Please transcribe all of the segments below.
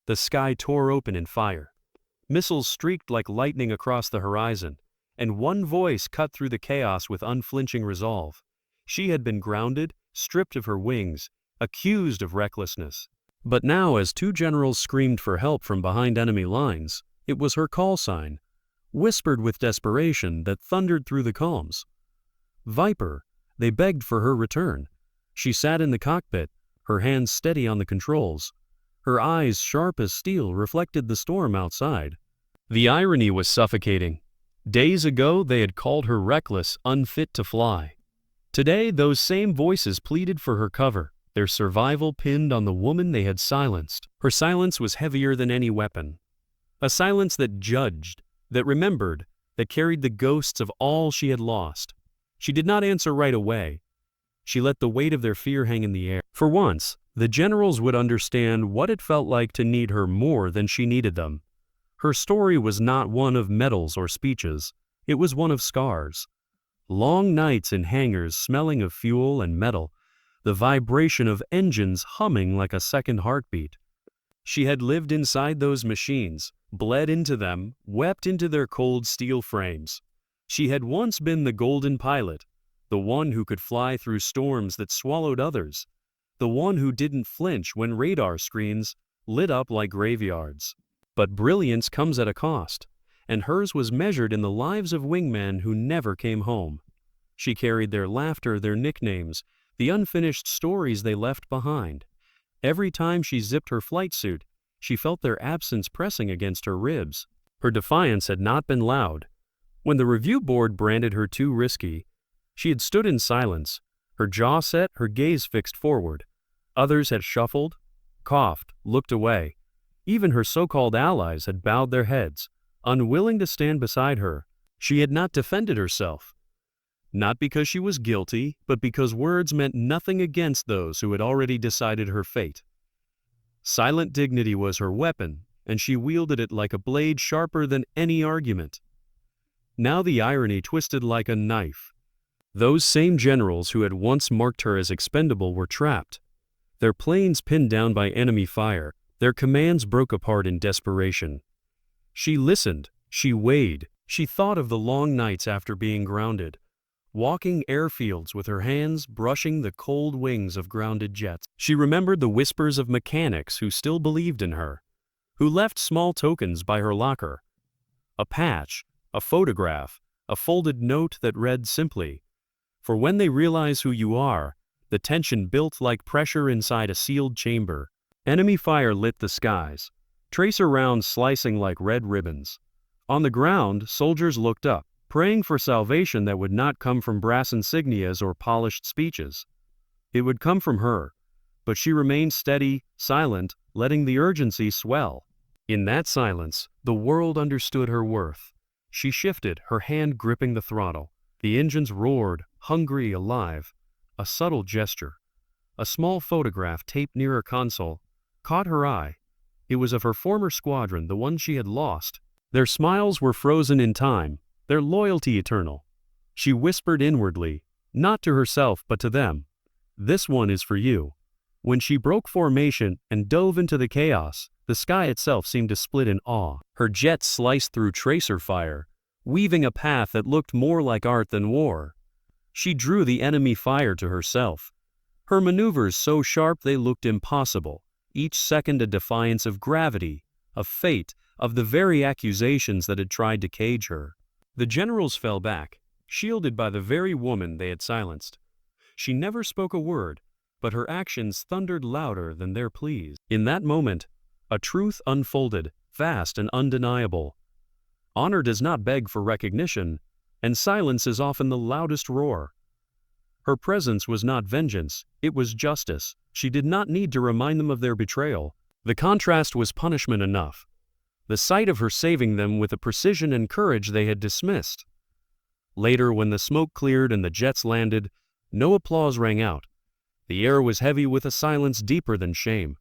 The sky tore open in fire. Missiles streaked like lightning across the horizon, and one voice cut through the chaos with unflinching resolve. She had been grounded, stripped of her wings, accused of recklessness. But now, as two generals screamed for help from behind enemy lines, it was her call sign, whispered with desperation, that thundered through the calms. Viper, they begged for her return. She sat in the cockpit, her hands steady on the controls. Her eyes, sharp as steel, reflected the storm outside. The irony was suffocating. Days ago, they had called her reckless, unfit to fly. Today, those same voices pleaded for her cover, their survival pinned on the woman they had silenced. Her silence was heavier than any weapon. A silence that judged, that remembered, that carried the ghosts of all she had lost. She did not answer right away. She let the weight of their fear hang in the air. For once, the generals would understand what it felt like to need her more than she needed them. Her story was not one of medals or speeches. It was one of scars. Long nights in hangars smelling of fuel and metal, the vibration of engines humming like a second heartbeat. She had lived inside those machines, bled into them, wept into their cold steel frames. She had once been the golden pilot, the one who could fly through storms that swallowed others, the one who didn't flinch when radar screens lit up like graveyards. But brilliance comes at a cost, and hers was measured in the lives of wingmen who never came home. She carried their laughter, their nicknames, the unfinished stories they left behind. Every time she zipped her flight suit, she felt their absence pressing against her ribs. Her defiance had not been loud. When the review board branded her too risky, she had stood in silence, her jaw set, her gaze fixed forward. Others had shuffled, coughed, looked away. Even her so-called allies had bowed their heads, unwilling to stand beside her. She had not defended herself. Not because she was guilty, but because words meant nothing against those who had already decided her fate. Silent dignity was her weapon, and she wielded it like a blade sharper than any argument. Now the irony twisted like a knife. Those same generals who had once marked her as expendable were trapped. Their planes pinned down by enemy fire, their commands broke apart in desperation. She listened, she weighed, she thought of the long nights after being grounded, walking airfields with her hands brushing the cold wings of grounded jets. She remembered the whispers of mechanics who still believed in her, who left small tokens by her locker. A patch, a photograph, a folded note that read simply, "For when they realize who you are," the tension built like pressure inside a sealed chamber. Enemy fire lit the skies, tracer rounds slicing like red ribbons. On the ground, soldiers looked up, praying for salvation that would not come from brass insignias or polished speeches. It would come from her, but she remained steady, silent, letting the urgency swell. In that silence, the world understood her worth. She shifted, her hand gripping the throttle. The engines roared, hungry, alive. A subtle gesture, a small photograph taped near her console, caught her eye. It was of her former squadron, the one she had lost. Their smiles were frozen in time, their loyalty eternal. She whispered inwardly, not to herself but to them, "This one is for you." When she broke formation and dove into the chaos, the sky itself seemed to split in awe. Her jets sliced through tracer fire, weaving a path that looked more like art than war. She drew the enemy fire to herself. Her maneuvers so sharp they looked impossible, each second a defiance of gravity, of fate, of the very accusations that had tried to cage her. The generals fell back, shielded by the very woman they had silenced. She never spoke a word, but her actions thundered louder than their pleas. In that moment, a truth unfolded, vast and undeniable. Honor does not beg for recognition, and silence is often the loudest roar. Her presence was not vengeance, it was justice. She did not need to remind them of their betrayal. The contrast was punishment enough. The sight of her saving them with a precision and courage they had dismissed. Later, when the smoke cleared and the jets landed, no applause rang out. The air was heavy with a silence deeper than shame.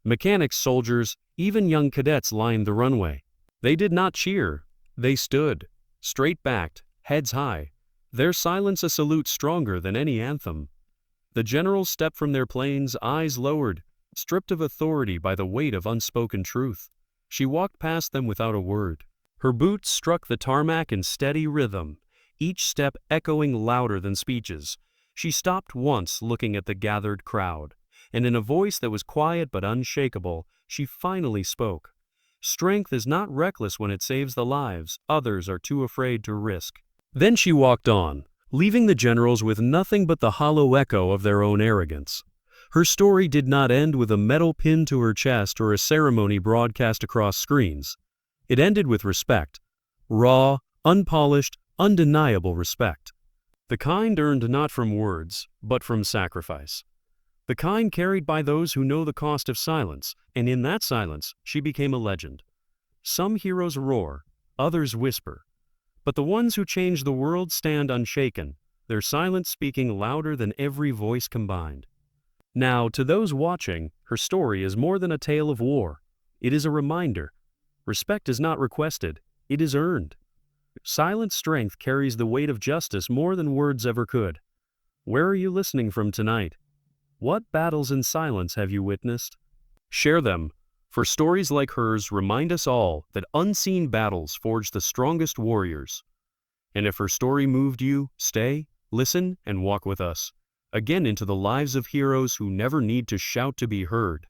Mechanics, soldiers, even young cadets lined the runway. They did not cheer. They stood, straight-backed, heads high, their silence a salute stronger than any anthem. The generals stepped from their planes, eyes lowered, stripped of authority by the weight of unspoken truth. She walked past them without a word. Her boots struck the tarmac in steady rhythm, each step echoing louder than speeches. She stopped once, looking at the gathered crowd, and in a voice that was quiet but unshakable, she finally spoke. Strength is not reckless when it saves the lives others are too afraid to risk. Then she walked on, leaving the generals with nothing but the hollow echo of their own arrogance. Her story did not end with a medal pinned to her chest or a ceremony broadcast across screens. It ended with respect. Raw, unpolished, undeniable respect. The kind earned not from words, but from sacrifice. The kind carried by those who know the cost of silence, and in that silence she became a legend. Some heroes roar, others whisper. But the ones who change the world stand unshaken, their silence speaking louder than every voice combined. Now, to those watching, her story is more than a tale of war. It is a reminder. Respect is not requested, it is earned. Silent strength carries the weight of justice more than words ever could. Where are you listening from tonight? What battles in silence have you witnessed? Share them, for stories like hers remind us all that unseen battles forge the strongest warriors. And if her story moved you, stay, listen, and walk with us, again into the lives of heroes who never need to shout to be heard.